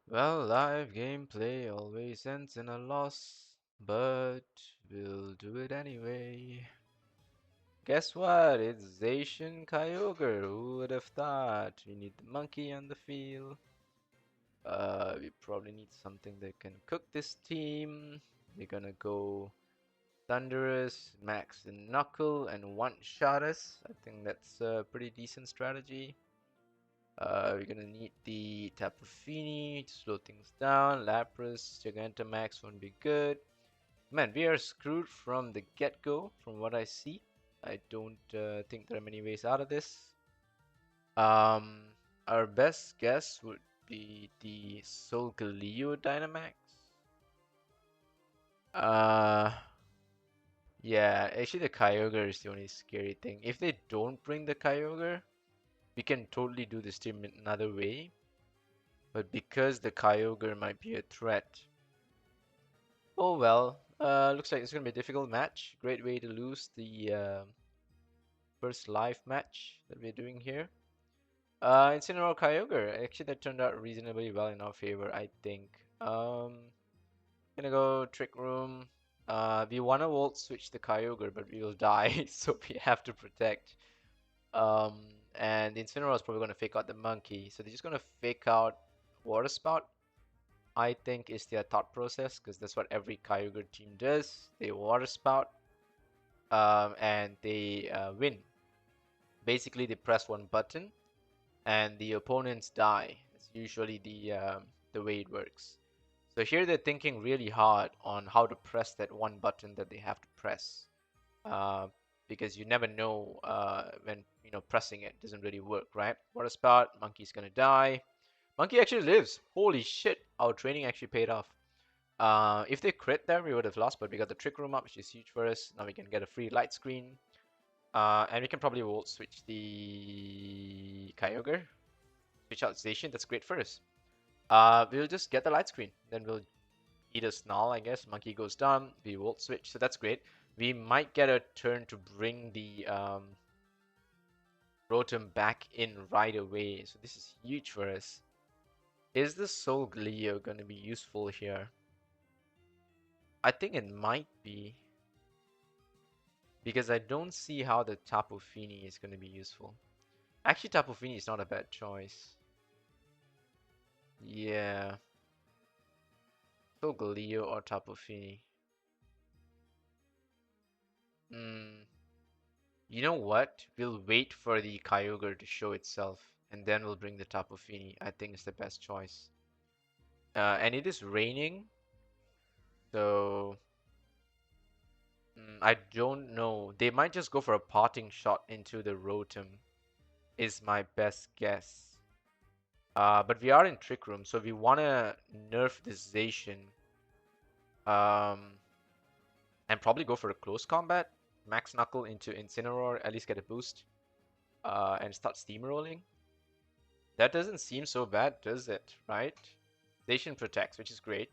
Well, live gameplay always ends in a loss, but we'll do it anyway. Guess what? It's Zacian Kyogre. Who would have thought? We need the monkey on the field. We probably need something that can cook this team. We're gonna go Thunderous, Max and Knuckle, and one-shot us. I think that's a pretty decent strategy. We're gonna need the Tapu Fini to slow things down. Lapras, Gigantamax won't be good. Man, we are screwed from the get-go, from what I see. I don't think there are many ways out of this. Um, our best guess would be the Solgaleo Dynamax. Uh, yeah, actually the Kyogre is the only scary thing. If they don't bring the Kyogre, we can totally do this team another way. But because the Kyogre might be a threat. Oh well, looks like it's gonna be a difficult match. Great way to lose the first live match that we're doing here. Incineroar Kyogre. Actually, that turned out reasonably well in our favor, I think. Gonna go Trick Room. We wanna Volt Switch the Kyogre, but we will die, so we have to protect. Um, and the Incineroar is probably gonna fake out the Monkey, so they're just gonna fake out Water Spout. I think is their thought process, because that's what every Kyogre team does. They Water Spout, and they win. Basically, they press one button and the opponents die. It's usually the way it works. So here they're thinking really hard on how to press that one button that they have to press, uh, because you never know when pressing it doesn't really work, right? Water Spout, Monkey's gonna die. Monkey actually lives. Holy shit! Our training actually paid off. If they crit there, we would have lost, but we got the Trick Room up, which is huge for us. Now we can get a free light screen. And we can probably Volt Switch the Kyogre. Switch out Station, that's great for us. We'll just get the light screen. Then we'll eat a Snarl, I guess. Monkey goes down. We Volt Switch, so that's great. We might get a turn to bring the Rotom back in right away. So this is huge for us. Is the Solgaleo going to be useful here? I think it might be. Because I don't see how the Tapu Fini is going to be useful. Actually, Tapu Fini is not a bad choice. Yeah. Solgaleo or Tapu Fini. Hmm. You know what? We'll wait for the Kyogre to show itself, and then we'll bring the Tapu Fini. I think it's the best choice. And it is raining, so I don't know. They might just go for a potting shot into the Rotom, is my best guess. But we are in Trick Room, so we want to nerf this Zacian. Um, and probably go for a close combat. Max Knuckle into Incineroar, at least get a boost. And start steamrolling. That doesn't seem so bad, does it? Right? Zacian protects, which is great.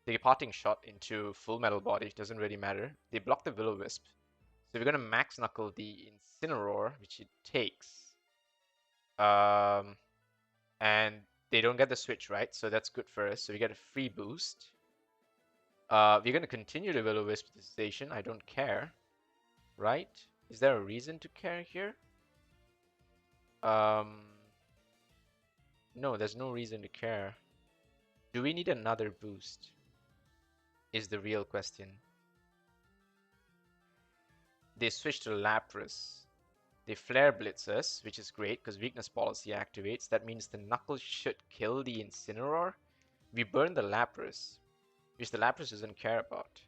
The parting shot into Full Metal Body doesn't really matter. They block the Will-O-Wisp. So we're gonna Max Knuckle the Incineroar, which it takes. Um, and they don't get the switch, right? So that's good for us. So we get a free boost. We're gonna continue the Will-O-Wisp Zacian. I don't care, right? Is there a reason to care here? Um, no, there's no reason to care. Do we need another boost? Is the real question. They switch to Lapras. They Flare Blitz us, which is great because Weakness Policy activates. That means the Knuckle should kill the Incineroar. We burn the Lapras, which the Lapras doesn't care about.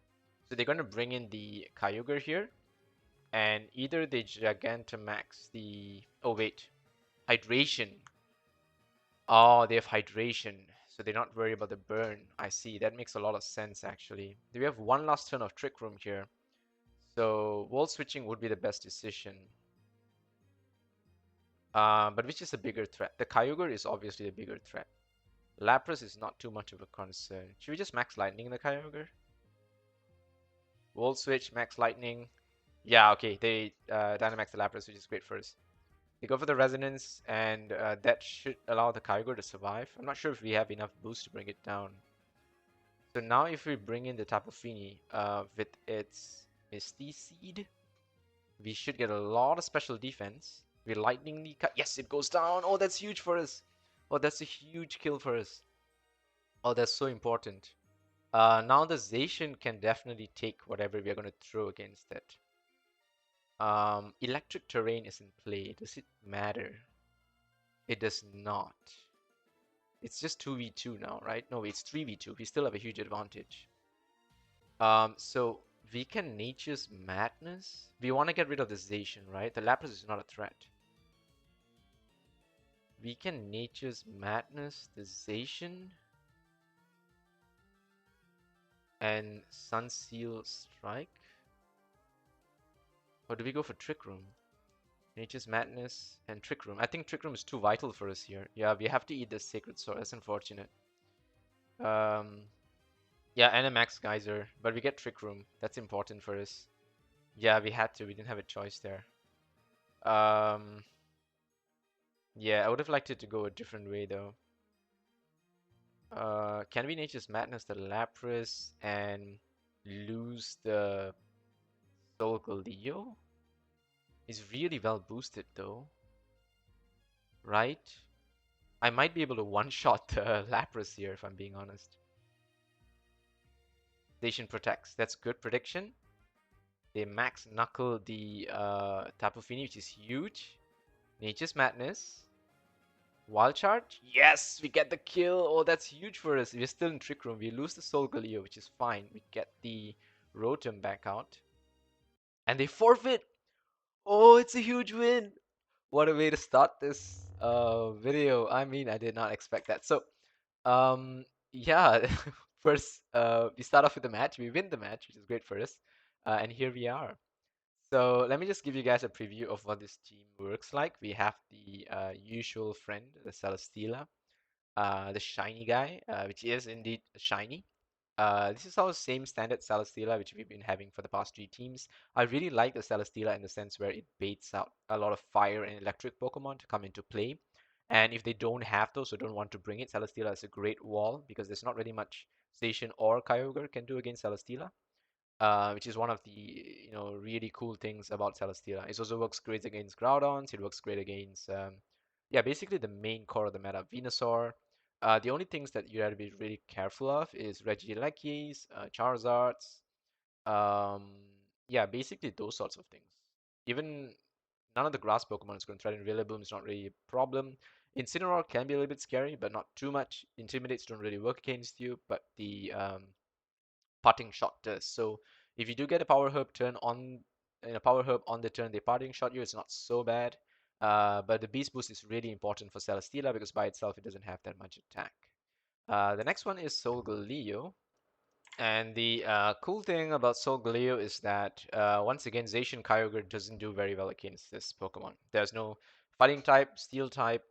So they're going to bring in the Kyogre here. And either they Gigantamax the... Oh, wait. Hydration. Oh, they have Hydration. So they're not worried about the burn. I see. That makes a lot of sense, actually. Do we have one last turn of Trick Room here? So Volt Switching would be the best decision. But which is the bigger threat? The Kyogre is obviously the bigger threat. Lapras is not too much of a concern. Should we just Max Lightning the Kyogre? Volt Switch, Max Lightning. Yeah, okay. They Dynamax the Lapras, which is great for us. They go for the resonance, and that should allow the Kyogre to survive. I'm not sure if we have enough boost to bring it down. So now if we bring in the Tapu Fini with its Misty Seed, we should get a lot of special defense. We lightning cut. Yes, it goes down. Oh, that's huge for us. Oh, that's a huge kill for us. Oh, that's so important. Now the Zacian can definitely take whatever we are going to throw against it. Electric terrain is in play. Does it matter? It does not. It's just 2v2 now, right? No, it's 3v2. We still have a huge advantage. So we can Nature's Madness. We want to get rid of the Zacian, right? The Lapras is not a threat. We can Nature's Madness, the Zacian, and Sunseal Strike. Or do we go for Trick Room? Nature's Madness and Trick Room. I think Trick Room is too vital for us here. Yeah, we have to eat the Sacred Sword. That's unfortunate. Yeah, and a Max Geyser, but we get Trick Room. That's important for us. Yeah, we had to. We didn't have a choice there. Um, yeah, I would have liked it to go a different way though. Can we Nature's Madness the Lapras and lose the Solgaleo? It's really well boosted though, right? I might be able to one-shot the Lapras here if I'm being honest. Station protects. That's good prediction. They max knuckle the Tapu Fini, which is huge. Nature's Madness. Wild Charge? Yes, we get the kill. Oh, that's huge for us. We're still in Trick Room. We lose the Solgaleo, which is fine. We get the Rotom back out. And they forfeit. Oh, it's a huge win. What a way to start this video. I mean, I did not expect that. So, yeah, first, we start off with the match. We win the match, which is great for us. And here we are. So let me just give you guys a preview of what this team works like. We have the usual friend, the Celesteela, the shiny guy, which is indeed shiny. This is our same standard Celesteela, which we've been having for the past three teams. I really like the Celesteela in the sense where it baits out a lot of fire and electric Pokemon to come into play. And if they don't have those or don't want to bring it, Celesteela is a great wall because there's not really much Station or Kyogre can do against Celesteela. Which is one of the really cool things about Celesteela. It also works great against Groudons. It works great against yeah, basically the main core of the meta, Venusaur. The only things that you have to be really careful of is Regielekis, Charizards, um, yeah, basically those sorts of things. Even none of the grass Pokemon is going to threaten Rillaboom. It's not really a problem. Incineroar can be a little bit scary, but not too much. Intimidates don't really work against you, but the parting shot does. So if you do get a power herb turn on in a power herb on the turn they parting shot you, it's not so bad. But the beast boost is really important for Celesteela because by itself it doesn't have that much attack. The next one is Solgaleo. And the cool thing about Solgaleo is that once again Zacian Kyogre doesn't do very well against this Pokemon. There's no fighting type, steel type,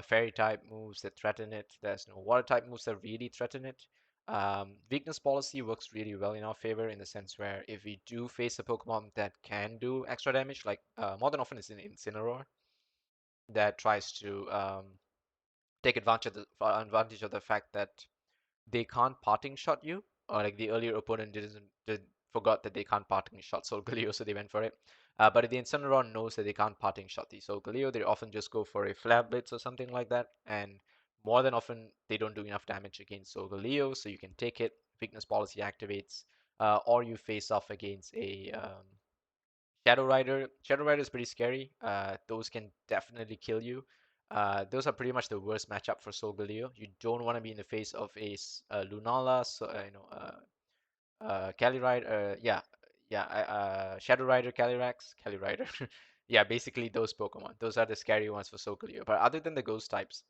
fairy type moves that threaten it. There's no water type moves that really threaten it. Weakness policy works really well in our favor in the sense where if we do face a Pokemon that can do extra damage, like more than often it's an Incineroar that tries to take advantage of the fact that they can't parting shot you, or like the earlier opponent did forgot that they can't parting shot Solgaleo, so they went for it. But if the Incineroar knows that they can't parting shot the Solgaleo, they often just go for a Flare Blitz or something like that, and more than often they don't do enough damage against Solgaleo, so you can take it. Weakness policy activates, or you face off against a Shadow Rider. Shadow Rider is pretty scary. Those can definitely kill you. Those are pretty much the worst matchup for Solgaleo. You don't want to be in the face of a Lunala, so, Calyrex, Shadow Rider, Calyrex. Yeah, basically those Pokemon. Those are the scary ones for Solgaleo. But other than the ghost types,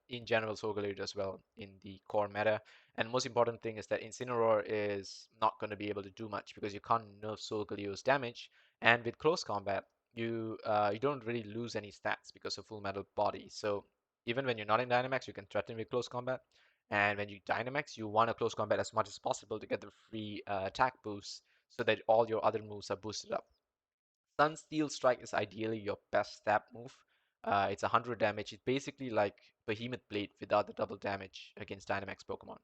in general, Solgaleo does well in the core meta. And most important thing is that Incineroar is not going to be able to do much because you can't nerf Solgaleo's damage. And with close combat, you don't really lose any stats because of Full Metal Body. So even when you're not in Dynamax, you can threaten with close combat. And when you Dynamax, you want to close combat as much as possible to get the free attack boost so that all your other moves are boosted up. Sunsteel Strike is ideally your best stab move. It's 100 damage. It's basically like Behemoth Blade without the double damage against Dynamax Pokemon.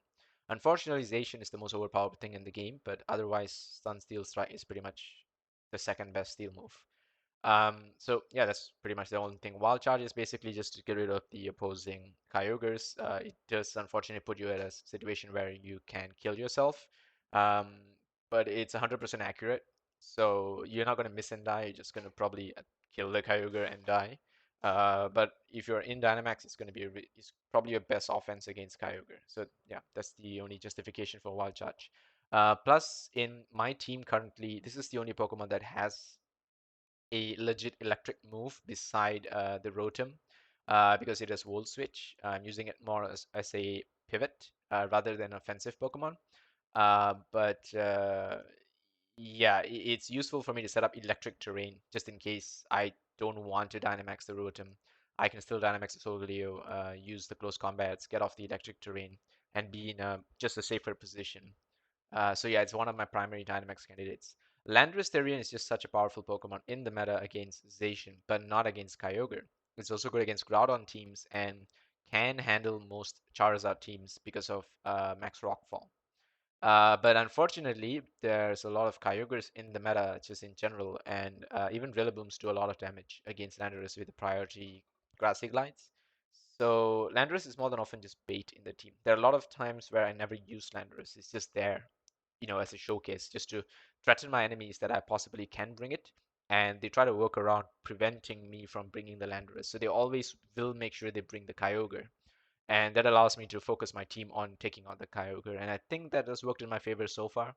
Unfortunately, Zacian is the most overpowered thing in the game, but otherwise, Stun Steel Strike is pretty much the second best steel move. So yeah, that's pretty much the only thing. Wild Charge is basically just to get rid of the opposing Kyogres. It does unfortunately put you at a situation where you can kill yourself, um, but it's 100% accurate. So you're not going to miss and die. You're just going to probably kill the Kyogre and die. But if you're in Dynamax, it's going to be it's probably your best offense against Kyogre. So yeah, that's the only justification for Wild Charge. Plus, in my team currently, this is the only Pokemon that has a legit electric move beside the Rotom because it has Volt Switch. I'm using it more as a pivot rather than offensive Pokemon. But yeah, it's useful for me to set up electric terrain just in case I don't want to Dynamax the Rotom. I can still Dynamax the Solgaleo, use the close combats, get off the electric terrain, and be in just a safer position. So yeah, it's one of my primary Dynamax candidates. Landorus Therian is just such a powerful Pokemon in the meta against Zacian, but not against Kyogre. It's also good against Groudon teams and can handle most Charizard teams because of Max Rockfall. But unfortunately, there's a lot of Kyogres in the meta just in general, and even Drillabooms do a lot of damage against Landorus with the priority Grassy Glides. So Landorus is more than often just bait in the team. There are a lot of times where I never use Landorus. It's just there, as a showcase, just to threaten my enemies that I possibly can bring it. And they try to work around preventing me from bringing the Landorus. So they always will make sure they bring the Kyogre, and that allows me to focus my team on taking on the Kyogre. And I think that has worked in my favor so far.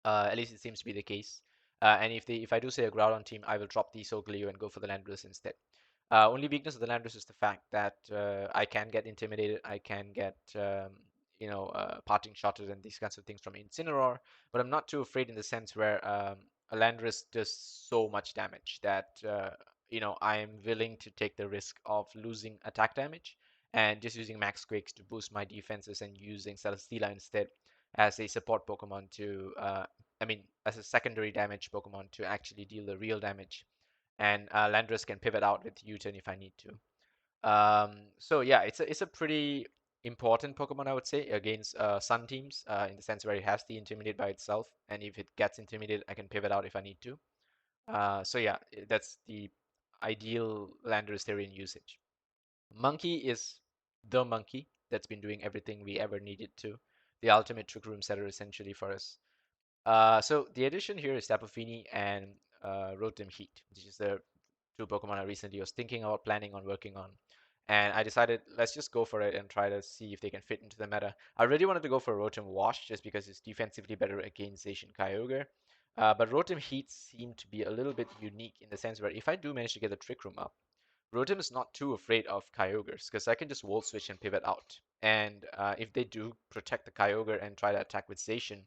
At least it seems to be the case. And if I do say a Groudon team, I will drop the Solgaleo and go for the Landorus instead. Only weakness of the Landorus is the fact that I can get intimidated. I can get parting shotted and these kinds of things from Incineroar. But I'm not too afraid in the sense where a Landorus does so much damage that I am willing to take the risk of losing attack damage and just using Max Quakes to boost my defenses and using Celesteela instead as a support Pokemon to, as a secondary damage Pokemon to actually deal the real damage. And Landorus can pivot out with U-turn if I need to. So yeah, it's a pretty important Pokemon, I would say, against Sun teams, in the sense where it has the Intimidate by itself, and if it gets intimidated, I can pivot out if I need to. So yeah, that's the ideal Landorus Therian usage. Monkey is the monkey that's been doing everything we ever needed to. The ultimate trick room setter, essentially, for us. So the addition here is Tapu Fini and Rotom Heat, which is the two Pokemon I recently was thinking about planning on working on. And I decided let's just go for it and try to see if they can fit into the meta. I really wanted to go for Rotom Wash just because it's defensively better against Zacian Kyogre. But Rotom Heat seemed to be a little bit unique in the sense where if I do manage to get the Trick Room up, Rotom is not too afraid of Kyogres because I can just Volt Switch and pivot out. And if they do protect the Kyogre and try to attack with Zacian,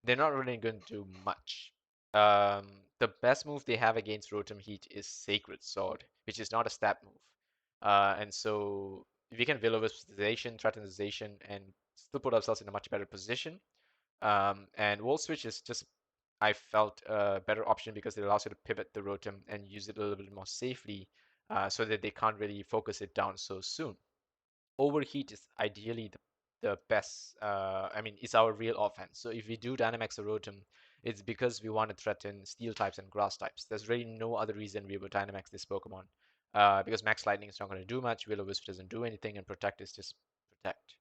they're not really going to do much. The best move they have against Rotom Heat is Sacred Sword, which is not a stat move. And so if we can Will-O-Wisp threaten and still put ourselves in a much better position. And Volt Switch is just, I felt, a better option because it allows you to pivot the Rotom and use it a little bit more safely so that they can't really focus it down so soon. Overheat is ideally the best. It's our real offense. So if we do Dynamax or Rotom, it's because we want to threaten Steel types and Grass types. There's really no other reason we would Dynamax this Pokemon. Because Max Lightning is not going to do much, Will-O-Wisp doesn't do anything, and Protect is just Protect.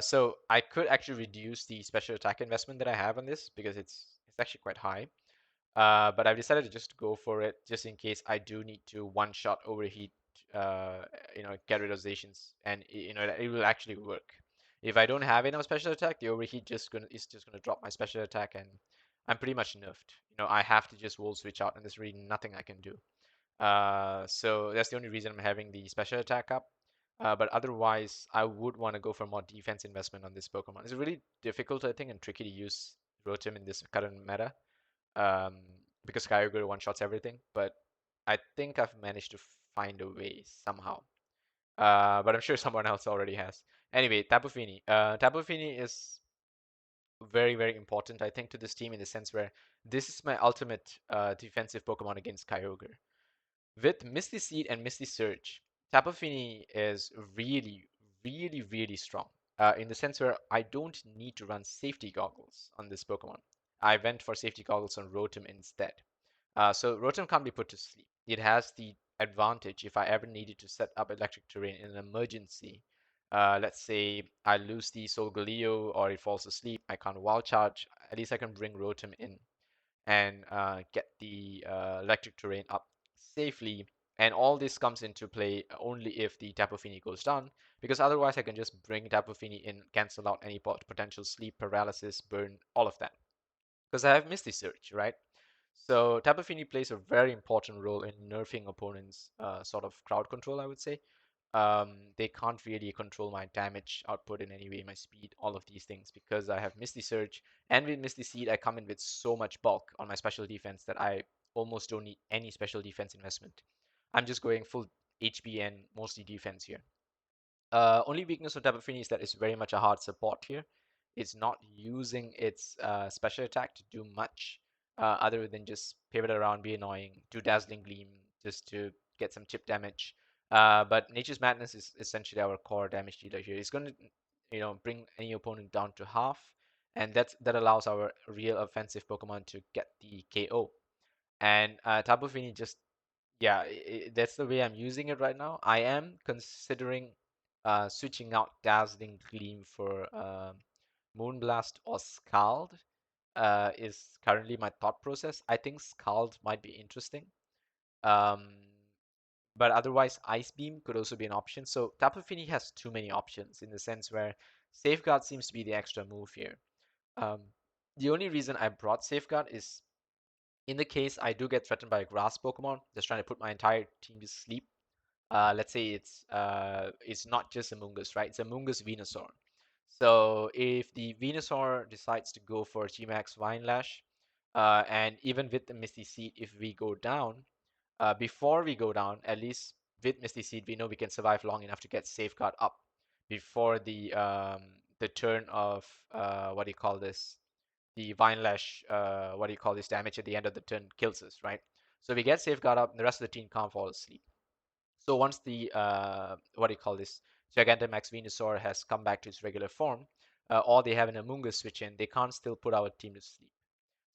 So I could actually reduce the special attack investment that I have on this because it's actually quite high. But I've decided to just go for it just in case I do need to one-shot overheat, get rid of Zacians, and it will actually work. If I don't have enough special attack, the overheat is just gonna drop my special attack, and I'm pretty much nerfed. I have to just Volt Switch out, and there's really nothing I can do. So that's the only reason I'm having the special attack up. But otherwise, I would want to go for more defense investment on this Pokemon. It's really difficult, I think, and tricky to use Rotom in this current meta um, because Kyogre one-shots everything. But I think I've managed to find a way somehow. But I'm sure someone else already has. Anyway, Tapu Fini. Tapu Fini is very, very important, I think, to this team in the sense where this is my ultimate defensive Pokemon against Kyogre. With Misty Seed and Misty Surge, Tapu Fini is really, really, really strong. In the sense where I don't need to run safety goggles on this Pokemon. I went for safety goggles on Rotom instead. So Rotom can't be put to sleep. It has the advantage if I ever needed to set up electric terrain in an emergency. Let's say I lose the Solgaleo or it falls asleep, I can't wild charge. At least I can bring Rotom in and get the electric terrain up safely. And all this comes into play only if the Tapu Fini goes down, because otherwise I can just bring Tapu Fini in, cancel out any potential sleep paralysis, burn, all of that. Because I have Misty Surge, right? So Tapu Fini plays a very important role in nerfing opponents' sort of crowd control, I would say. They can't really control my damage output in any way, my speed, all of these things, because I have Misty Surge, and with Misty Seed, I come in with so much bulk on my special defense that I almost don't need any special defense investment. I'm just going full HP and mostly defense here. Only weakness of Tapu Fini is that it's very much a hard support here. It's not using its special attack to do much other than just pivot around, be annoying, do Dazzling Gleam just to get some chip damage. But Nature's Madness is essentially our core damage dealer here. It's going to, bring any opponent down to half, and that allows our real offensive Pokemon to get the KO. And Tapu Fini just yeah, that's the way I'm using it right now. I am considering switching out Dazzling Gleam for Moonblast or Scald. Is currently my thought process. I think Scald might be interesting. Um, but otherwise, Ice Beam could also be an option. So Tapu Fini has too many options in the sense where Safeguard seems to be the extra move here. Um, the only reason I brought Safeguard is in the case I do get threatened by a grass Pokemon, just trying to put my entire team to sleep. Let's say it's not just a Mungus, right? It's a Mungus Venusaur. So if the Venusaur decides to go for G-Max Vine Lash, and even with the Misty Seed, if we go down, before we go down, at least with Misty Seed, we know we can survive long enough to get Safeguard up before the turn of what do you call this? The Vine Lash, what do you call this damage at the end of the turn kills us, right? So we get Safeguard up, and the rest of the team can't fall asleep. So once the what do you call this Gigantamax Venusaur has come back to its regular form, or they have an Amoonguss switch in, they can't still put our team to sleep.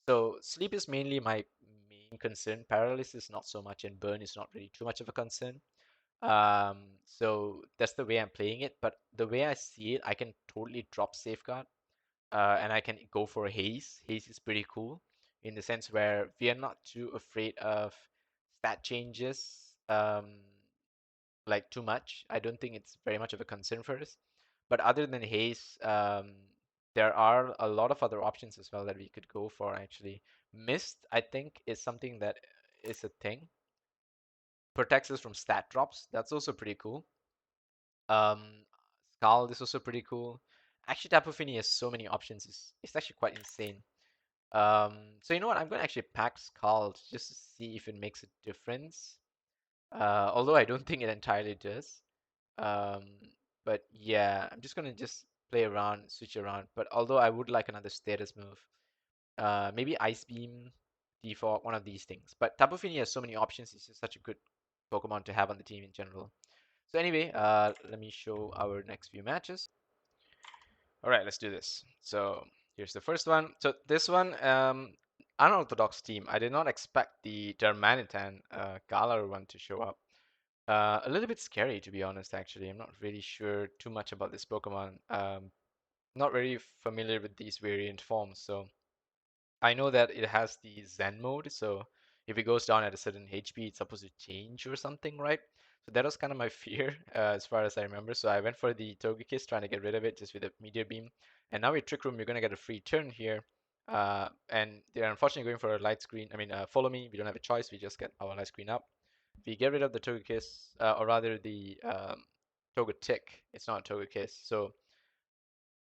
So sleep is mainly my main concern. Paralysis not so much, and burn is not really too much of a concern. So that's the way I'm playing it. But the way I see it, I can totally drop Safeguard, and I can go for Haze. Haze is pretty cool in the sense where we are not too afraid of stat changes. Like too much. I don't think it's very much of a concern for us. But other than haze, there are a lot of other options as well that we could go for actually. Mist, I think, is something that is a thing. Protects us from stat drops. That's also pretty cool. Um, Scald is also pretty cool. Actually, Tapu Fini has so many options. It's actually quite insane. So you know what? I'm going to actually pack Scald just to see if it makes a difference. Although I don't think it entirely does. Um, but yeah, I'm just gonna just play around, switch around. But although I would like another status move, maybe Ice Beam, Default, one of these things. But Tapu Fini has so many options. It's just such a good Pokemon to have on the team in general. So anyway, let me show our next few matches. All right, let's do this. So here's the first one. So this one, unorthodox team. I did not expect the Darmanitan Galar one to show up. A little bit scary, to be honest, actually. I'm not really sure too much about this Pokemon. Not very familiar with these variant forms, so I know that it has the Zen mode, so if it goes down at a certain HP, it's supposed to change or something, right? So that was kind of my fear, as far as I remember. So I went for the Togekiss, trying to get rid of it just with a Meteor Beam. And now with Trick Room, you're going to get a free turn here. And they're unfortunately going for a light screen. I mean, follow me. We don't have a choice. We just get our light screen up. We get rid of the Togekiss, or rather the Togetic. It's not Togekiss. So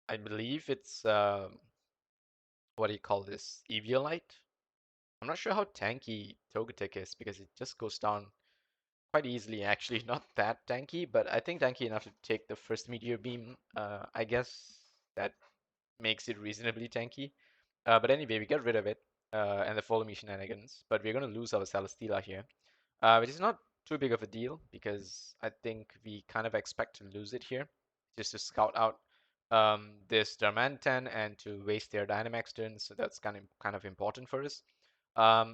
I believe it's what do you call this? Eviolite? I'm not sure how tanky Togetic is because it just goes down quite easily actually. Not that tanky, but I think tanky enough to take the first Meteor Beam. I guess that makes it reasonably tanky. But anyway, we get rid of it and the follow me shenanigans. But we're going to lose our Celesteela here, which is not too big of a deal because I think we kind of expect to lose it here, just to scout out this Darmanitan and to waste their Dynamax turn. So that's kind of important for us.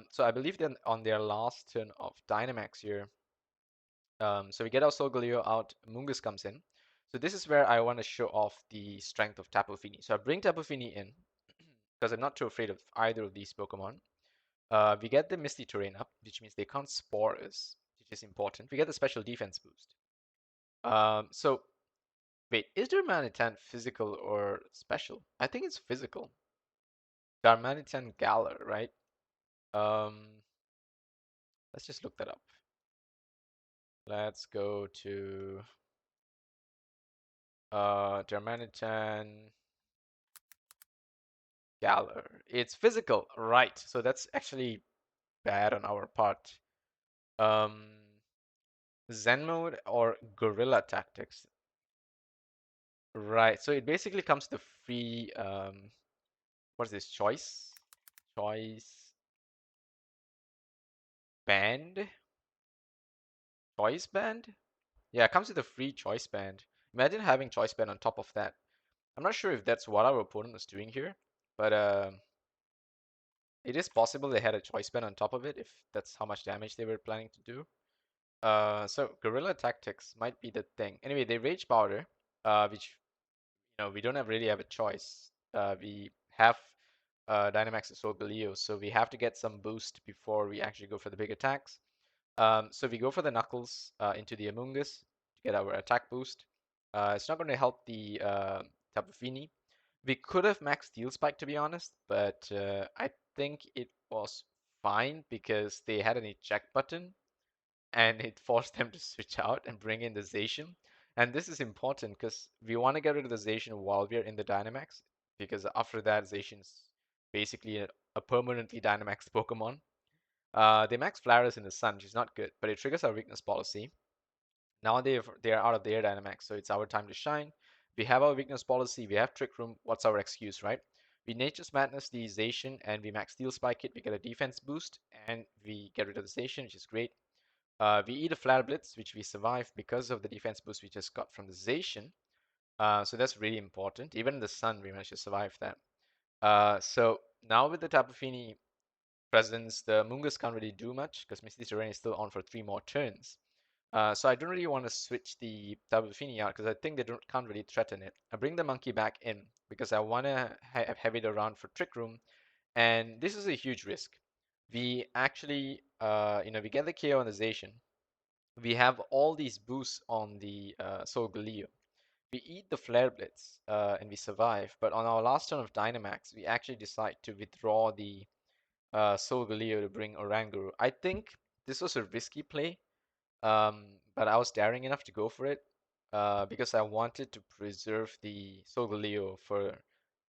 So I believe that on their last turn of Dynamax here, so we get our Solgaleo out, Mungus comes in. So this is where I want to show off the strength of Tapu Fini. So I bring Tapu Fini in because I'm not too afraid of either of these Pokemon. We get the Misty Terrain up, which means they can't spore us, which is important. We get the special defense boost. So wait, is Darmanitan physical or special? I think it's physical. Darmanitan Galar, right? Um, let's just look that up. Let's go to Darmanitan Galar. It's physical, right? So that's actually bad on our part. Um, Zen mode or guerrilla tactics. Right. So it basically comes to free what is this? Choice band? Choice band? Yeah, it comes with a free choice band. Imagine having choice band on top of that. I'm not sure if that's what our opponent was doing here, but it is possible they had a choice band on top of it if that's how much damage they were planning to do. So guerrilla tactics might be the thing. Anyway, they rage powder, which we don't really have a choice. We have Dynamax and Solgaleo, so we have to get some boost before we actually go for the big attacks. So we go for the Knuckles into the Amoonguss to get our attack boost. It's not going to help the Tapu Fini. We could have max Steel Spike to be honest, but I think it was fine because they had an eject button and it forced them to switch out and bring in the Zacian. And this is important because we want to get rid of the Zacian while we're in the Dynamax, because after that, Zacian's basically a permanently Dynamax Pokemon. They max Flares in the Sun, which is not good, but it triggers our weakness policy. Now they are out of their Dynamax, so it's our time to shine. We have our weakness policy, we have Trick Room. What's our excuse, right? We Nature's Madness the Zacian and we max Steel Spike it. We get a defense boost and we get rid of the Zacian, which is great. We eat a Flare Blitz, which we survive because of the defense boost we just got from the Zacian. So that's really important. Even in the Sun, we managed to survive that. So now with the Tapu Fini presence, the Mungus can't really do much because Misty Terrain is still on for 3 more turns. So I don't really want to switch the Tapu Fini out because I think they can't really threaten it. I bring the monkey back in because I want to have it around for Trick Room, and this is a huge risk. We actually, we get the KO on the Zacian. We have all these boosts on the Solgaleo. We eat the Flare Blitz and we survive, but on our last turn of Dynamax, we actually decide to withdraw the Solgaleo to bring Oranguru. I think this was a risky play, but I was daring enough to go for it because I wanted to preserve the Solgaleo for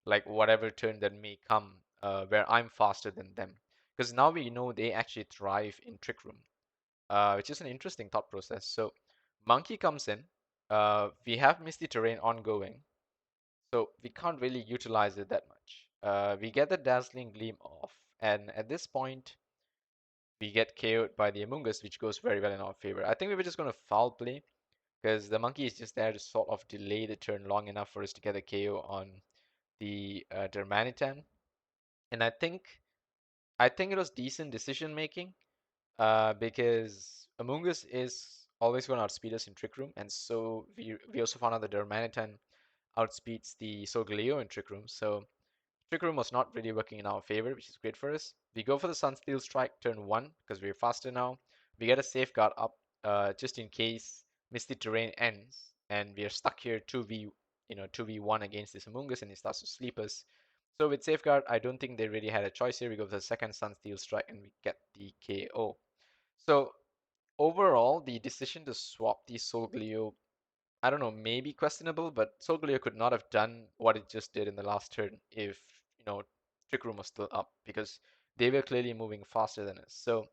like whatever turn that may come where I'm faster than them. Because now we know they actually thrive in Trick Room, which is an interesting thought process. So Monkey comes in. We have Misty Terrain ongoing, so we can't really utilize it that much. We get the Dazzling Gleam off, and at this point, we get KO'd by the Amoonguss, which goes very well in our favor. I think we were just going to foul play, because the Monkey is just there to sort of delay the turn long enough for us to get a KO on the Darmanitan. And I think it was decent decision making. Because Amoonguss is always going to outspeed us in Trick Room, and so we also found out that Darmanitan outspeeds the Solgaleo in Trick Room, so Trick Room was not really working in our favor, which is great for us. We go for the Sunsteel Strike turn 1, because we're faster now. We get a Safeguard up, just in case Misty Terrain ends, and we are stuck here 2v1 against this Amoonguss, and he starts to sleep us. So with Safeguard, I don't think they really had a choice here. We go for the second Sunsteel Strike, and we get the KO. So overall, the decision to swap the Solgaleo, I don't know, maybe questionable, but Solgaleo could not have done what it just did in the last turn if, Trick Room was still up, because they were clearly moving faster than us. So,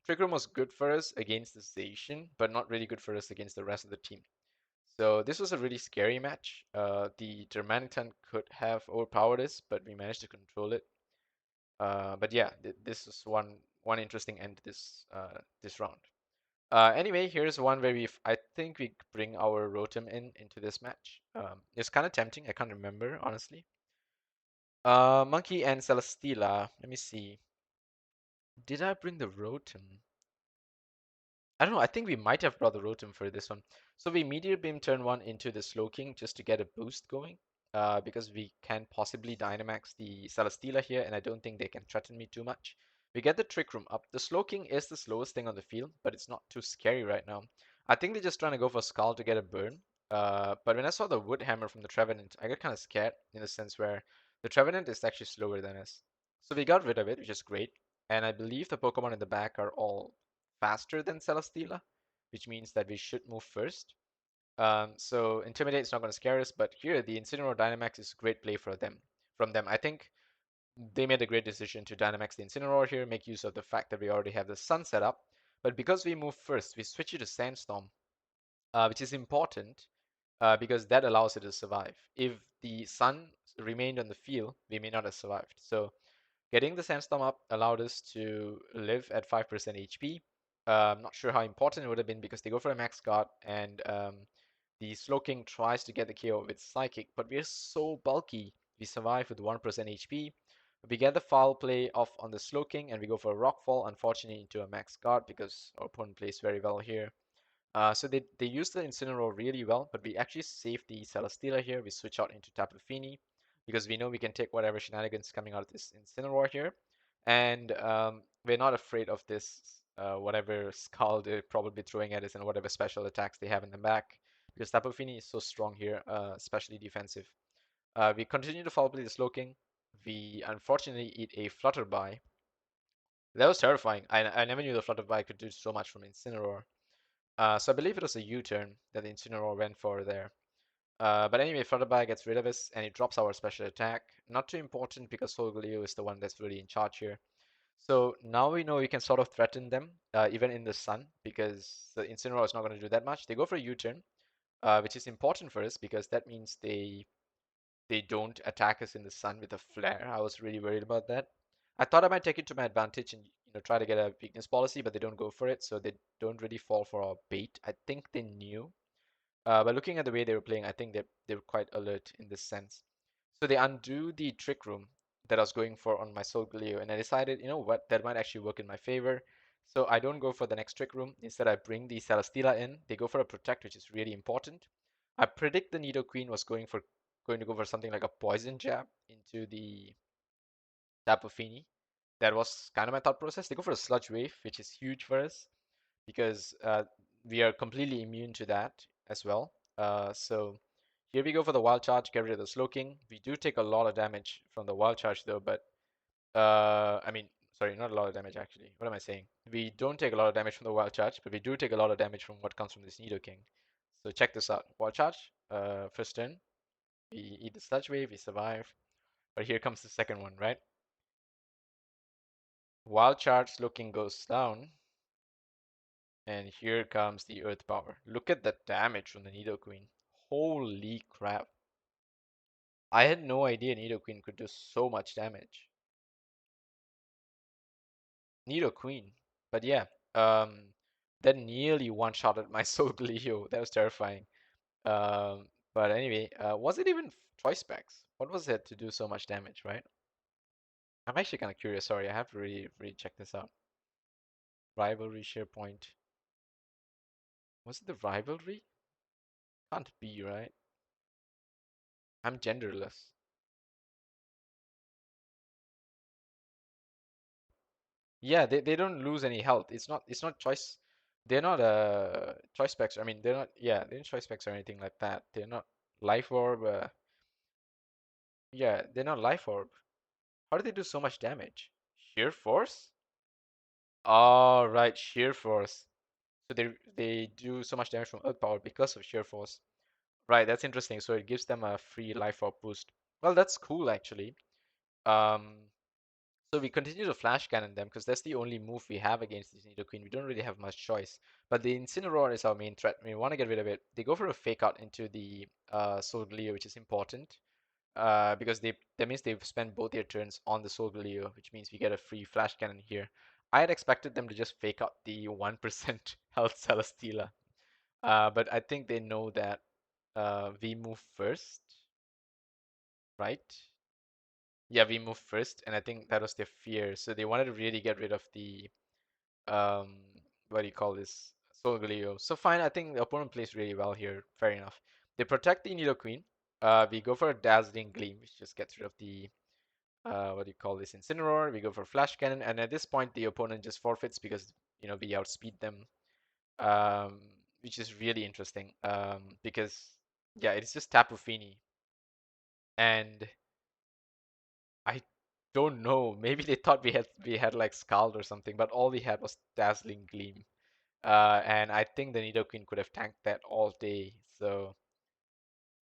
Trick Room was good for us against the Zacian, but not really good for us against the rest of the team. So this was a really scary match. The Germanitan could have overpowered us, but we managed to control it. But yeah, this is one interesting end to this round. Anyway, here's one where I think we bring our Rotom into this match. It's kind of tempting. I can't remember, honestly. Monkey and Celesteela. Let me see. Did I bring the Rotom? I don't know. I think we might have brought the Rotom for this one. So we Meteor Beam turn one into the Slowking just to get a boost going. Because we can possibly Dynamax the Celesteela here, and I don't think they can threaten me too much. We get the Trick Room up. The Slowking is the slowest thing on the field, but it's not too scary right now. I think they're just trying to go for Skull to get a burn. But when I saw the Wood Hammer from the Trevenant, I got kind of scared in the sense where the Trevenant is actually slower than us. So we got rid of it, which is great. And I believe the Pokemon in the back are all faster than Celesteela, which means that we should move first. So Intimidate is not going to scare us, but here the Incineroar Dynamax is a great play for them. From them, I think they made a great decision to Dynamax the Incineroar here, make use of the fact that we already have the Sun set up. But because we move first, we switch it to Sandstorm, which is important because that allows it to survive. If the Sun remained on the field, we may not have survived. So getting the Sandstorm up allowed us to live at 5% HP. I'm not sure how important it would have been because they go for a max guard and the Slowking tries to get the KO with Psychic, but we're so bulky. We survive with 1% HP. We get the foul play off on the Slowking and we go for a Rockfall, unfortunately into a max guard because our opponent plays very well here. So they use the Incineroar really well, but we actually save the Celesteela here. We switch out into Tapu Fini because we know we can take whatever shenanigans coming out of this Incineroar here. And we're not afraid of this, whatever Skull they're probably throwing at us and whatever special attacks they have in the back. Because Tapu Fini is so strong here, especially defensive. We continue to follow play the Slowking. We unfortunately eat a Flutterby. That was terrifying. I never knew the Flutterby could do so much from Incineroar. So I believe it was a U-turn that the Incineroar went for there. But anyway, Flutterby gets rid of us and it drops our special attack. Not too important because Solgaleo is the one that's really in charge here. So now we know we can sort of threaten them, even in the sun, because the Incineroar is not going to do that much. They go for a U-turn, which is important for us because that means they don't attack us in the sun with a flare. I was really worried about that. I thought I might take it to my advantage and try to get a weakness policy, but they don't go for it, so they don't really fall for our bait. I think they knew. But looking at the way they were playing, I think they were quite alert in this sense. So they undo the trick room that I was going for on my Solgaleo, and I decided, you know what, that might actually work in my favor. So I don't go for the next trick room. Instead, I bring the Celesteela in. They go for a protect, which is really important. I predict the Nidoqueen was going to go for something like a poison jab into the Tapu Fini. That was kind of my thought process. They go for a sludge wave, which is huge for us because we are completely immune to that as well. So here we go for the wild charge, get rid of the Slowking. We do take a lot of damage from the wild charge though, but I mean, sorry, not a lot of damage actually. What am I saying? We don't take a lot of damage from the wild charge, but we do take a lot of damage from what comes from this Nidoking. So check this out. Wild charge, first turn, we eat the sludge wave, we survive. But here comes the second one, right? Wild charge looking goes down, and here comes the earth power. Look at the damage from the Nidoqueen. Holy crap. I had no idea Nidoqueen could do so much damage. Nidoqueen. But yeah, that nearly one-shotted my Solgaleo. That was terrifying. But anyway, was it even choice specs? What was it to do so much damage, right? I'm actually kind of curious. Sorry, I have to really check this out. Rivalry share point. Was it the rivalry? Can't be, right? I'm genderless. Yeah, they don't lose any health. It's not choice. They're not choice specs. I mean, they're not. Yeah, they're not choice specs or anything like that. They're not life orb. Yeah, they're not life orb. How do they do so much damage? Sheer force? Oh, right, sheer force. So they do so much damage from earth power because of sheer force. Right, that's interesting. So it gives them a free life orb boost. Well, that's cool actually. Um, So we continue to flash cannon them because that's the only move we have against this Nidoqueen. We don't really have much choice. But the Incineroar is our main threat. We want to get rid of it. They go for a fake out into the Solgaleo, which is important. Because that means they've spent both their turns on the Solgaleo, which means we get a free flash cannon here. I had expected them to just fake out the 1% health Celesteela. But I think they know that we move first, right? Yeah, we move first, and I think that was their fear. So they wanted to really get rid of the um what do you call this? Solgaleo. So fine, I think the opponent plays really well here. Fair enough. They protect the Nidoqueen. We go for a Dazzling Gleam, which just gets rid of the what do you call this? Incineroar. We go for Flash Cannon, and at this point the opponent just forfeits because we outspeed them, um, which is really interesting. Because yeah, it's just Tapu Fini, and I don't know. Maybe they thought we had like Scald or something, but all we had was Dazzling Gleam. And I think the Nidoqueen could have tanked that all day. So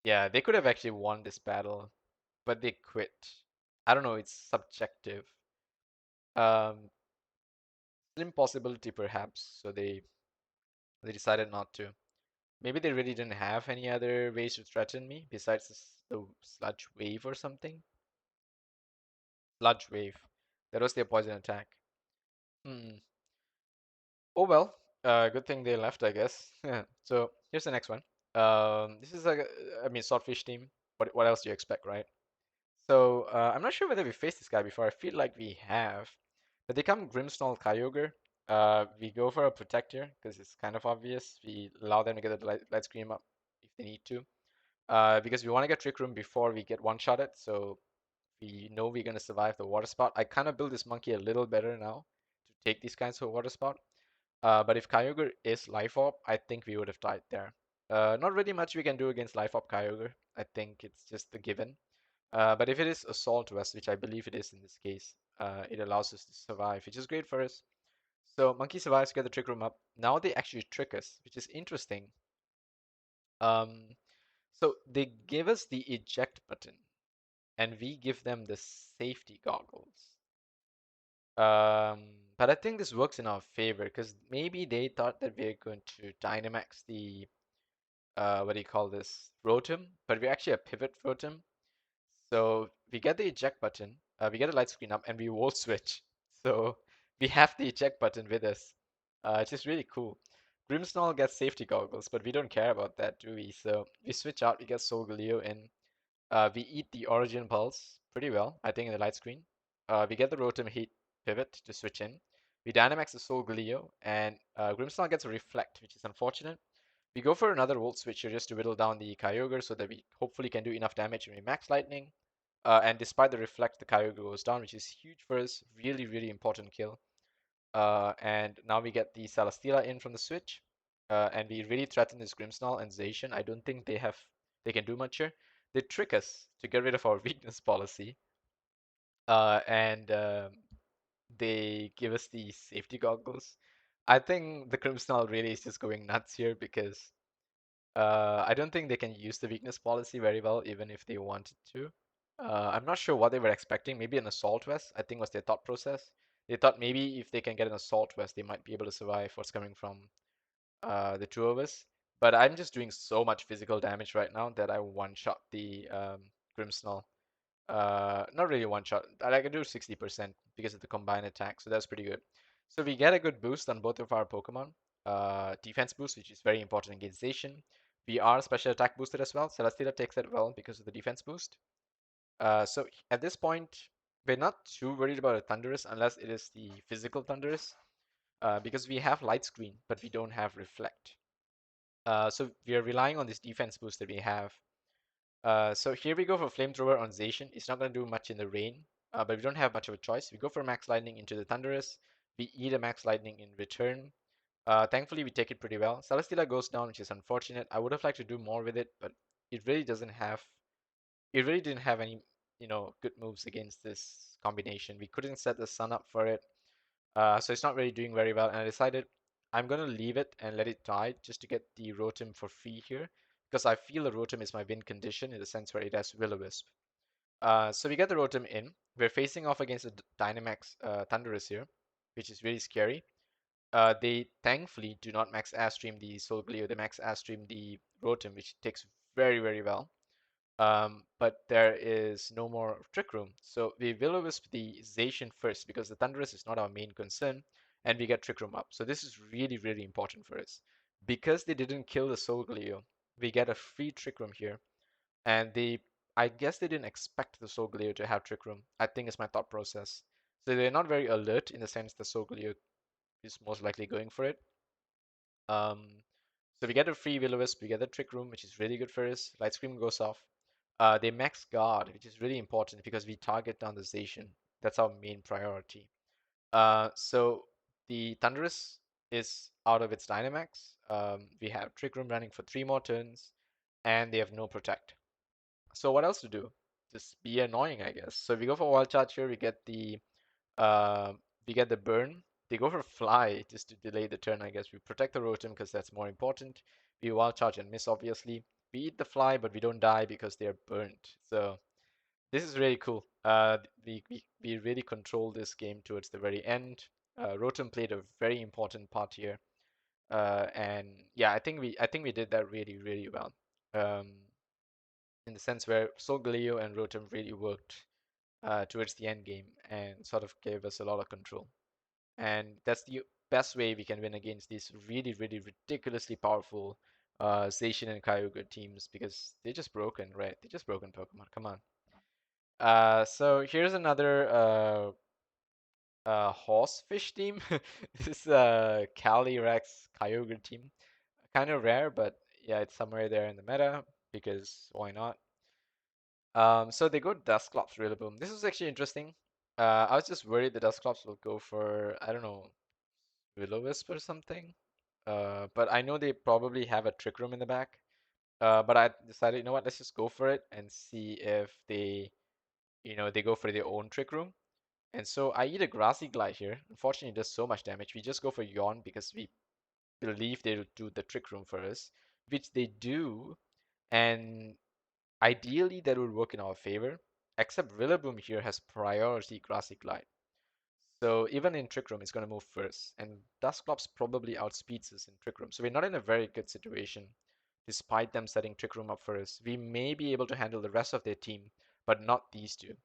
yeah, they could have actually won this battle, but they quit. I don't know, it's subjective. Um, Slim possibility perhaps, so they decided not to. Maybe they really didn't have any other ways to threaten me besides the Sludge Wave or something. Sludge Wave. That was their poison attack. Hmm. Oh well, good thing they left, I guess. So here's the next one. This is like, I mean, Swordfish team. What else do you expect, right? So I'm not sure whether we faced this guy before. I feel like we have, but they come Grimmsnarl Kyogre. We go for a Protector because it's kind of obvious. We allow them to get the Light Scream up if they need to. Because we want to get Trick Room before we get one-shotted, so we know we're gonna survive the Water Spout. I kind of build this monkey a little better now to take these kinds of Water Spout. But if Kyogre is Life Orb, I think we would have died there. Not really much we can do against Life Orb Kyogre. I think it's just the given. But if it is Assault Vest, which I believe it is in this case, it allows us to survive, which is great for us. So Monkey survives, get the Trick Room up. Now they actually trick us, which is interesting. Um, so they give us the eject button, and we give them the safety goggles. Um, but I think this works in our favor because maybe they thought that we're going to Dynamax the what do you call this, Rotom, but we're actually a pivot Rotom. So we get the eject button, we get a light screen up, and we volt switch. So we have the eject button with us, which is really cool. Grimmsnarl gets safety goggles, but we don't care about that, do we? So we switch out, we get Solgaleo in. We eat the Origin Pulse pretty well, I think, in the light screen. We get the Rotom Heat pivot to switch in. We Dynamax the Solgaleo, and Grimmsnarl gets a Reflect, which is unfortunate. We go for another Volt Switcher just to whittle down the Kyogre so that we hopefully can do enough damage when we Max Lightning. And despite the Reflect, the Kyogre goes down, which is huge for us. Really, really important kill. And now we get the Celesteela in from the switch. And we really threaten this Grimmsnarl and Zacian. I don't think they can do much here. They trick us to get rid of our weakness policy. And they give us the safety goggles. I think the Grimmsnarl really is just going nuts here because I don't think they can use the weakness policy very well, even if they wanted to. I'm not sure what they were expecting. Maybe an Assault Vest, I think was their thought process. They thought maybe if they can get an Assault Vest, they might be able to survive what's coming from the two of us. But I'm just doing so much physical damage right now that I one-shot the Grimmsnarl. Not really one-shot. I can do 60% because of the combined attack, so that's pretty good. So we get a good boost on both of our Pokemon. Defense boost, which is very important against Zacian. We are special attack boosted as well. Celesteela takes that well because of the defense boost. So at this point, we're not too worried about a Thundurus unless it is the physical Thundurus, because we have Light Screen, but we don't have Reflect. So we are relying on this defense boost that we have. So here we go for Flamethrower on Zacian. It's not going to do much in the rain, but we don't have much of a choice. We go for Max Lightning into the Thundurus. We eat a Max Lightning in return. Thankfully, we take it pretty well. Celesteela goes down, which is unfortunate. I would have liked to do more with it, but it really doesn't have. It really didn't have any, good moves against this combination. We couldn't set the sun up for it, so it's not really doing very well. And I decided I'm gonna leave it and let it die just to get the Rotom for free here, because I feel the Rotom is my win condition in the sense where it has Will-O-Wisp. So we get the Rotom in. We're facing off against the Dynamax Thundurus here, which is really scary. They thankfully do not max Air Stream the Solgaleo. They max Air Stream the Rotom, which takes very, very well. But there is no more Trick Room. So we Will-O-Wisp the Zacian first because the Thundurus is not our main concern, and we get Trick Room up. So this is really, really important for us. Because they didn't kill the Solgaleo, we get a free Trick Room here. And I guess they didn't expect the Solgaleo to have Trick Room. I think it's my thought process. So they're not very alert in the sense the Solgaleo is most likely going for it. Um, so we get a free Will-O-Wisp, we get the Trick Room, which is really good for us. Light Scream goes off. They max guard, which is really important because we target down the Zacian. That's our main priority. So the Thundurus is out of its Dynamax. We have Trick Room running for 3 more turns, and they have no Protect. So what else to do? Just be annoying, I guess. So we go for Wild Charge here. Uh, we get the burn. They go for Fly just to delay the turn, I guess. We protect the Rotom because that's more important. We Wild Charge and miss, obviously. We eat the Fly, but we don't die because they're burnt. So this is really cool. We really control this game towards the very end. Rotom played a very important part here. And yeah, I think we did that really, really well. Um, in the sense where Solgaleo and Rotom really worked towards the end game and sort of gave us a lot of control. And that's the best way we can win against these really, really ridiculously powerful Zacian and Kyogre teams because they're just broken, right? They're just broken Pokemon. Come on. So here's another horsefish team. This is a Calyrex Kyogre team. Kind of rare, but yeah, it's somewhere there in the meta because why not? So they go Dusclops Rillaboom. This is actually interesting. I was just worried the Dusclops will go for, I don't know, Will-O-Wisp or something. But I know they probably have a Trick Room in the back. But I decided, you know what, let's just go for it and see if they go for their own Trick Room. And so I eat a Grassy Glide here. Unfortunately, it does so much damage. We just go for Yawn because we believe they'll do the Trick Room for us, which they do. And ideally, that would work in our favor. Except Rillaboom here has priority Grassy Glide. So even in Trick Room, it's going to move first. And Dusclops probably outspeeds us in Trick Room. So we're not in a very good situation, despite them setting Trick Room up for us. We may be able to handle the rest of their team, but not these two.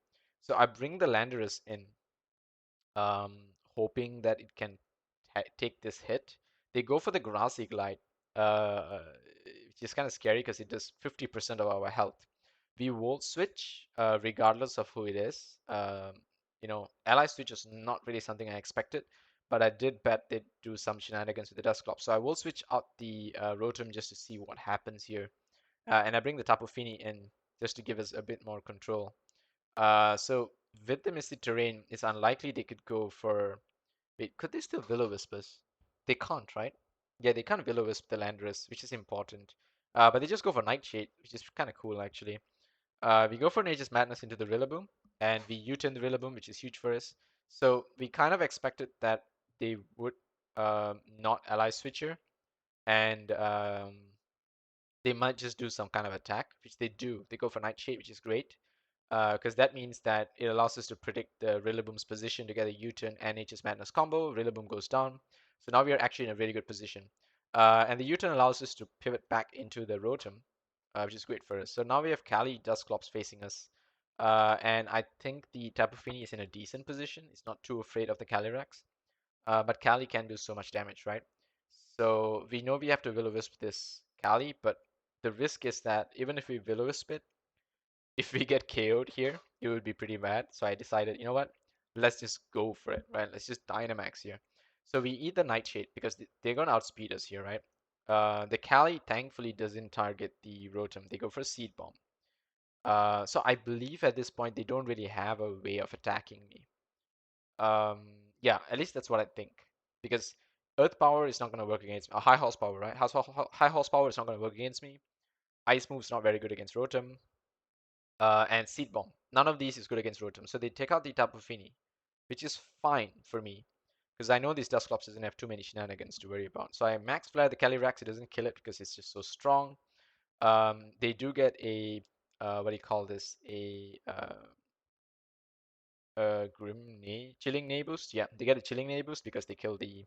So I bring the Landorus in, um, hoping that it can take this hit. They go for the Grassy Glide, which is kind of scary because it does 50% of our health. We Volt Switch, regardless of who it is. Ally Switch is not really something I expected, but I did bet they'd do some shenanigans with the Dusclops. So I will switch out the Rotom just to see what happens here. And I bring the Tapu Fini in just to give us a bit more control. So with the Misty Terrain, it's unlikely they could go for. Wait, could they still Will-O-Wisp us? They can't, right? Yeah, they can't Will-O-Wisp the Landorus, which is important. But they just go for Nightshade, which is kind of cool actually. We go for Nature's Madness into the Rillaboom, and we U-turn the Rillaboom, which is huge for us. So we kind of expected that they would not ally switcher, and they might just do some kind of attack, which they do. They go for Nightshade, which is great, because that means that it allows us to predict the Rillaboom's position to get a U-turn and Nature's Madness combo. Rillaboom goes down. So now we are actually in a really good position. And the U-turn allows us to pivot back into the Rotom, which is great for us. So now we have Cali Dusclops facing us. And I think the Tapu Fini is in a decent position. It's not too afraid of the Calyrex. But Cali can do so much damage, right? So we know we have to Will-O-Wisp this Cali, but the risk is that even if we Will-O-Wisp it, if we get KO'd here, it would be pretty bad. So I decided, you know what? Let's just go for it, right? Let's just Dynamax here. So we eat the Nightshade because they're going to outspeed us here, right? The Cali thankfully doesn't target the Rotom. They go for Seed Bomb. So I believe at this point they don't really have a way of attacking me. Um, yeah, at least that's what I think. Because Earth Power is not going to work against me. High Horsepower, right? High Horsepower is not going to work against me. Ice Move's not very good against Rotom. And Seed Bomb. None of these is good against Rotom. So they take out the Tapu Fini, which is fine for me. Because I know this Dusclops doesn't have too many shenanigans to worry about. So I Max Flare the Calyrex. It doesn't kill it because it's just so strong. They do get a, what do you call this? Chilling Neigh boost. Yeah, they get a Chilling Neigh boost because they kill the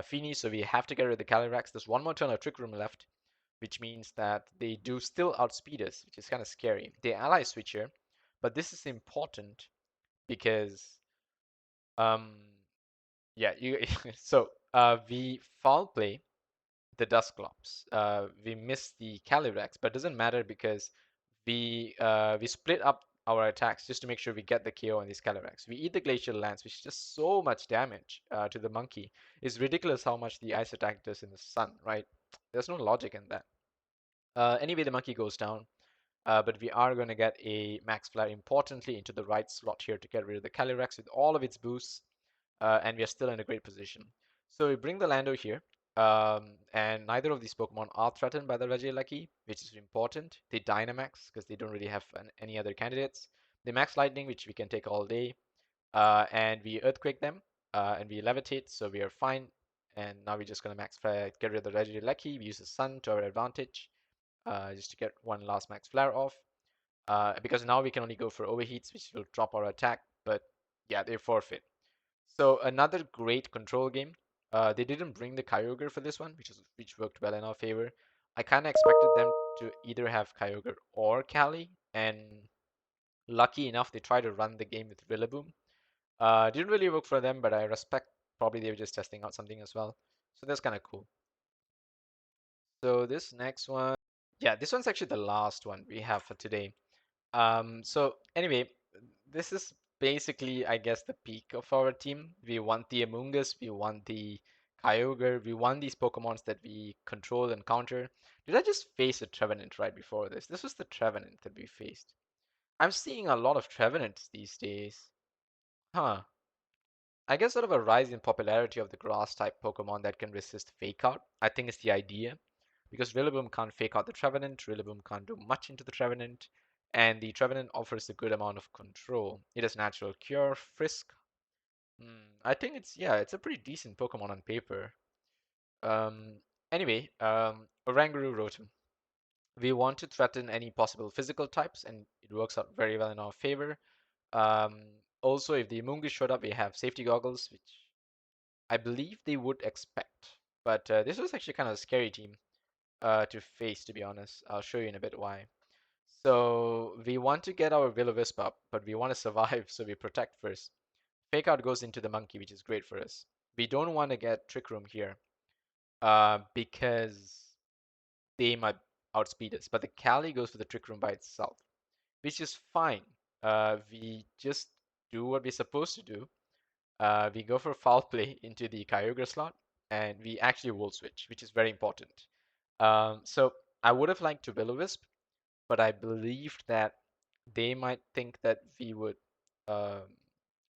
Fini. So we have to get rid of the Calyrex. There's one more turn of Trick Room left. which means that they do still outspeed us, which is kind of scary. They ally switch here, but this is important because um yeah, you so we foul play the Dusclops. We miss the Calyrex, but it doesn't matter because we split up our attacks just to make sure we get the KO on these Calyrex. We eat the Glacial Lance, which is just so much damage to the monkey. It's ridiculous how much the ice attack does in the sun, right? There's no logic in that. Anyway, the monkey goes down, but we are going to get a Max Flare importantly into the right slot here to get rid of the Calyrex with all of its boosts, and we are still in a great position. So we bring the Lando here, and neither of these Pokemon are threatened by the Regieleki, which is important. They Dynamax because they don't really have any other candidates. They Max Lightning, which we can take all day, and we Earthquake them, and we Levitate, so we are fine. And now we're just gonna Max Flare, get rid of the Regieleki. We use the Sun to our advantage, just to get one last Max Flare off. Because now we can only go for overheats, which will drop our attack, but yeah, they forfeit. So another great control game. They didn't bring the Kyogre for this one, which worked well in our favor. I kind of expected them to either have Kyogre or Cali, and lucky enough, they tried to run the game with Rillaboom. Didn't really work for them, but I respect probably they were just testing out something as well. So that's kind of cool. So this next one, yeah, this one's actually the last one we have for today. So anyway, this is basically, I guess, the peak of our team. We want the Amoonguss, we want the Kyogre, we want these Pokemons that we control and counter. Did I just face a Trevenant right before this? This was the Trevenant that we faced. I'm seeing a lot of Trevenants these days. Huh. I guess sort of a rise in popularity of the grass type Pokemon that can resist Fake Out. I think it's the idea. Because Rillaboom can't fake out the Trevenant, Rillaboom can't do much into the Trevenant, and the Trevenant offers a good amount of control. It has Natural Cure, Frisk. I think it's, yeah, it's a pretty decent Pokemon on paper. Anyway, Oranguru Rotom. We want to threaten any possible physical types, and it works out very well in our favor. Also, if the Amoonguss showed up, we have safety goggles, which I believe they would expect. But this was actually kind of a scary team to face, to be honest. I'll show you in a bit why. So we want to get our Will-O-Wisp up, but we want to survive, so we protect first. Fake Out goes into the monkey, which is great for us. We don't want to get Trick Room here, because they might outspeed us. But the Cali goes for the Trick Room by itself, which is fine. We just do what we're supposed to do. We go for foul play into the Kyogre slot, and we actually Volt Switch, which is very important. So I would have liked to Will-O-Wisp, but I believed that they might think that we would um,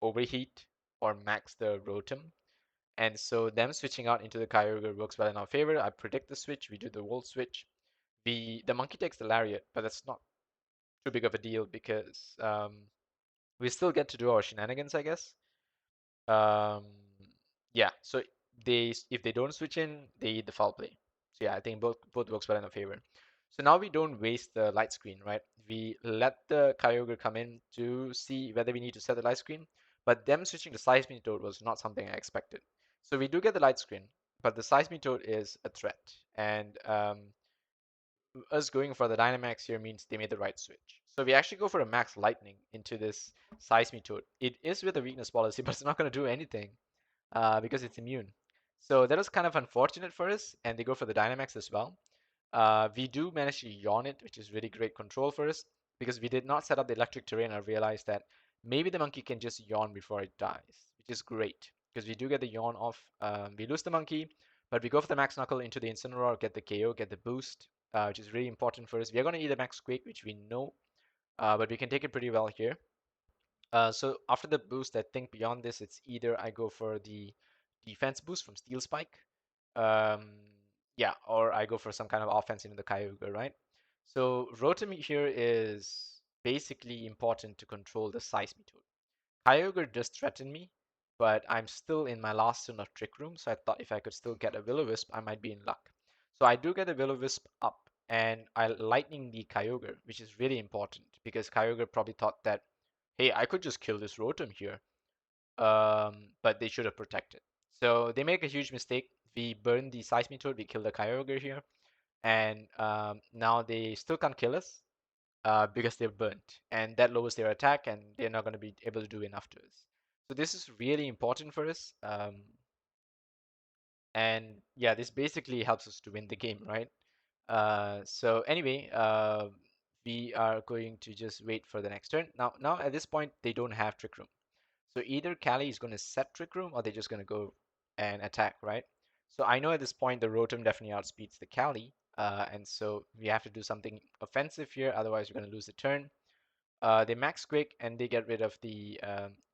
overheat or max the Rotom. And so them switching out into the Kyogre works well in our favor. I predict the switch. We do the Volt switch. The monkey takes the Lariat, but that's not too big of a deal because we still get to do our shenanigans, I guess. Um, yeah, so if they don't switch in, they eat the foul play. So yeah, I think both works well in our favor. So now we don't waste the light screen, right? We let the Kyogre come in to see whether we need to set the light screen, but them switching to Seismitoad was not something I expected. So we do get the light screen, but the Seismitoad is a threat, and us going for the Dynamax here means they made the right switch. So we actually go for a Max Lightning into this Seismitoad. It is with a weakness policy, but it's not going to do anything because it's immune. So that was kind of unfortunate for us, and they go for the Dynamax as well. We do manage to yawn it, which is really great control for us because we did not set up the electric terrain. I realized that maybe the monkey can just yawn before it dies, which is great because we do get the yawn off. We lose the monkey, but we go for the Max Knuckle into the Incineroar, get the KO, get the boost, which is really important for us. We are going to need a Max Quake, which we know, but we can take it pretty well here. So after the boost, I think beyond this, it's either I go for the defense boost from Steel Spike, um, yeah, or I go for some kind of offense into the Kyogre, right? So Rotom here is basically important to control the Seismitoad. Kyogre just threatened me, but I'm still in my last turn of Trick Room, so I thought if I could still get a Will-O-Wisp, I might be in luck. So I do get a Will-O-Wisp up, and I lightning the Kyogre, which is really important because Kyogre probably thought that, hey, I could just kill this Rotom here, but they should have protected. So they make a huge mistake. We burn the Seismitoad, we kill the Kyogre here. and now they still can't kill us because they're burnt, and that lowers their attack, and they're not going to be able to do enough to us. So this is really important for us, and yeah, this basically helps us to win the game, right? So anyway, we are going to just wait for the next turn. Now at this point, they don't have Trick Room. So either Callie is going to set Trick Room or they're just going to go and attack, right? So I know at this point the Rotom definitely outspeeds the Callie, and so we have to do something offensive here, otherwise we're going to lose the turn. They max quick and they get rid of the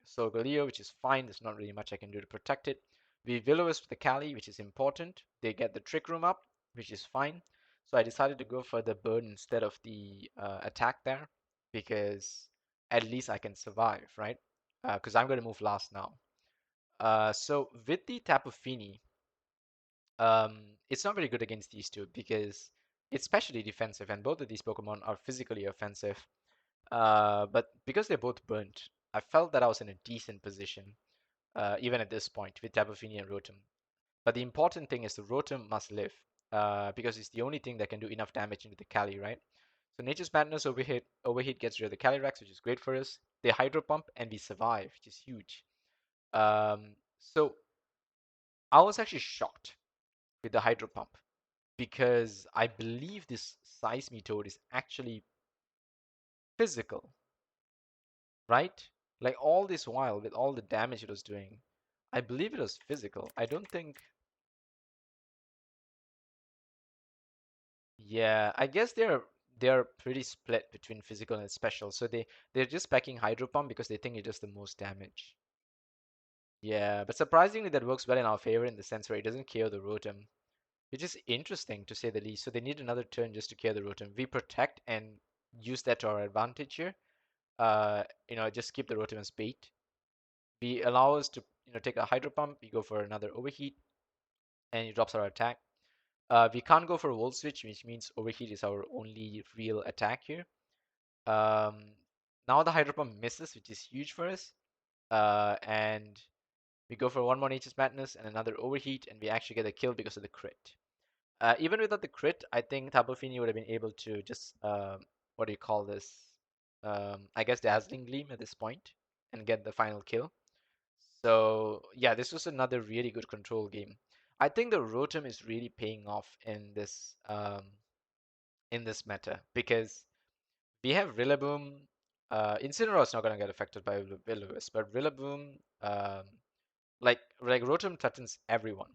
Solgaleo, which is fine. There's not really much I can do to protect it. We Will-O-Wisp the Cali, which is important. They get the Trick Room up, which is fine. So I decided to go for the burn instead of the attack there because at least I can survive, right? Because I'm going to move last now. So with the Tapu Fini, it's not very good against these two because it's specially defensive, and both of these Pokemon are physically offensive. But because they're both burnt, I felt that I was in a decent position, even at this point, with Tapu Fini and Rotom. But the important thing is the Rotom must live, because it's the only thing that can do enough damage into the Cali, right? So Nature's Madness overheat gets rid of the Calyrex, which is great for us. They Hydro Pump and we survive, which is huge. So I was actually shocked with the Hydro Pump because I believe this Seismitoad is actually physical, right? Like all this while, with all the damage it was doing, I believe it was physical. I don't think. Yeah, I guess they're pretty split between physical and special. So they're just packing Hydro Pump because they think it does the most damage. Yeah, but surprisingly that works well in our favor in the sense where it doesn't KO the Rotom, which is interesting to say the least. So they need another turn just to KO the Rotom. We protect and use that to our advantage here. Just keep the Rotom as bait. We allow us to take a Hydro Pump. We go for another Overheat, and it drops our attack. We can't go for a Volt Switch, which means Overheat is our only real attack here. Um, Now the Hydro Pump misses, which is huge for us. And we go for one more Nature's Madness and another Overheat, and we actually get a kill because of the crit. Even without the crit, I think Tapu Fini would have been able to just, what do you call this? I guess Dazzling Gleam at this point and get the final kill. So yeah, this was another really good control game. I think the Rotom is really paying off in this meta because we have Rillaboom. Incineroar is not gonna get affected by Will-O-Wisp, but Rillaboom, like Rotom threatens everyone,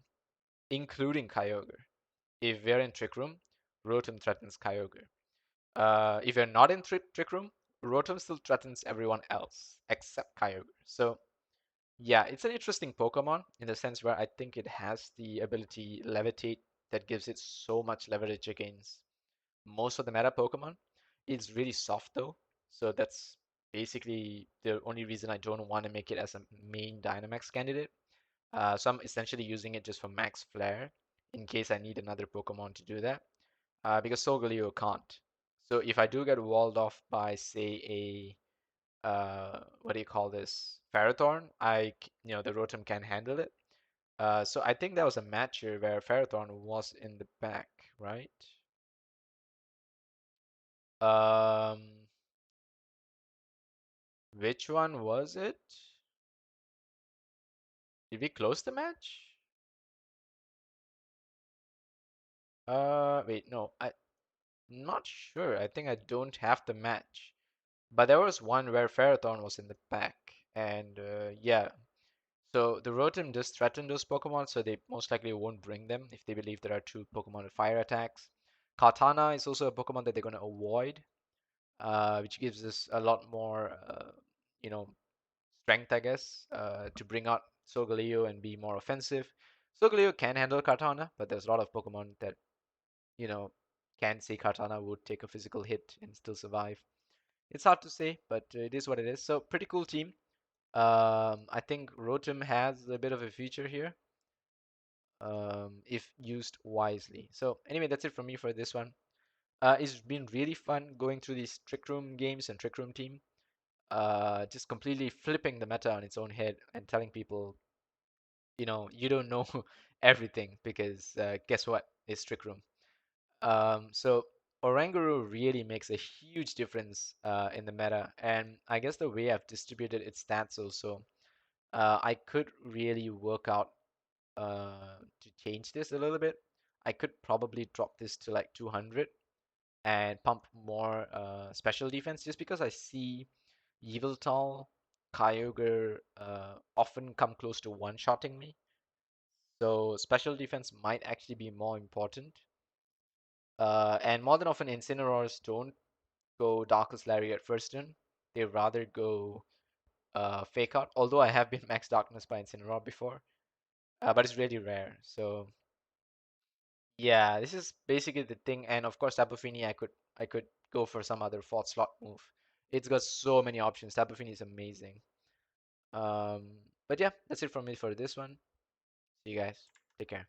including Kyogre. If we're in Trick Room, Rotom threatens Kyogre. If you're not in Trick Room, Rotom still threatens everyone else except Kyogre. So yeah, it's an interesting Pokemon in the sense where I think it has the ability Levitate that gives it so much leverage against most of the meta Pokemon. It's really soft though, so that's basically the only reason I don't want to make it as a main Dynamax candidate. So I'm essentially using it just for Max Flare in case I need another Pokemon to do that, because Solgaleo can't. So if I do get walled off by, say, what do you call this? Ferrothorn, the Rotom can handle it. So I think that was a match here where Ferrothorn was in the back, right? Um, which one was it? Did we close the match? Wait, no, I'm not sure. I think I don't have the match. But there was one where Ferrothorn was in the back, and yeah. So the Rotom does threaten those Pokemon, so they most likely won't bring them if they believe there are two Pokemon with fire attacks. Kartana is also a Pokemon that they're going to avoid, which gives us a lot more, you know, strength, I guess, to bring out Solgaleo and be more offensive. Solgaleo can handle Kartana, but there's a lot of Pokemon that, you know, can say Kartana would take a physical hit and still survive. It's hard to say, but it is what it is. So pretty cool team. I think Rotom has a bit of a future here, if used wisely. So anyway, that's it from me for this one. It's been really fun going through these Trick Room games and Trick Room team. Just completely flipping the meta on its own head and telling people, you don't know everything because guess what? It's Trick Room. So Oranguru really makes a huge difference in the meta, and I guess the way I've distributed its stats also, I could really work out to change this a little bit. I could probably drop this to like 200 and pump more special defense just because I see Yveltal, Kyogre often come close to one-shotting me. So special defense might actually be more important. And more than often, Incineroars don't go Darkest Lariat first turn. They rather go Fake Out. Although I have been Max Darkness by Incineroar before, but it's really rare. So yeah, this is basically the thing. And of course, Tapu Fini, I could go for some other fourth slot move. It's got so many options. Tapu Fini is amazing. Um, but yeah, that's it from me for this one. See you guys. Take care.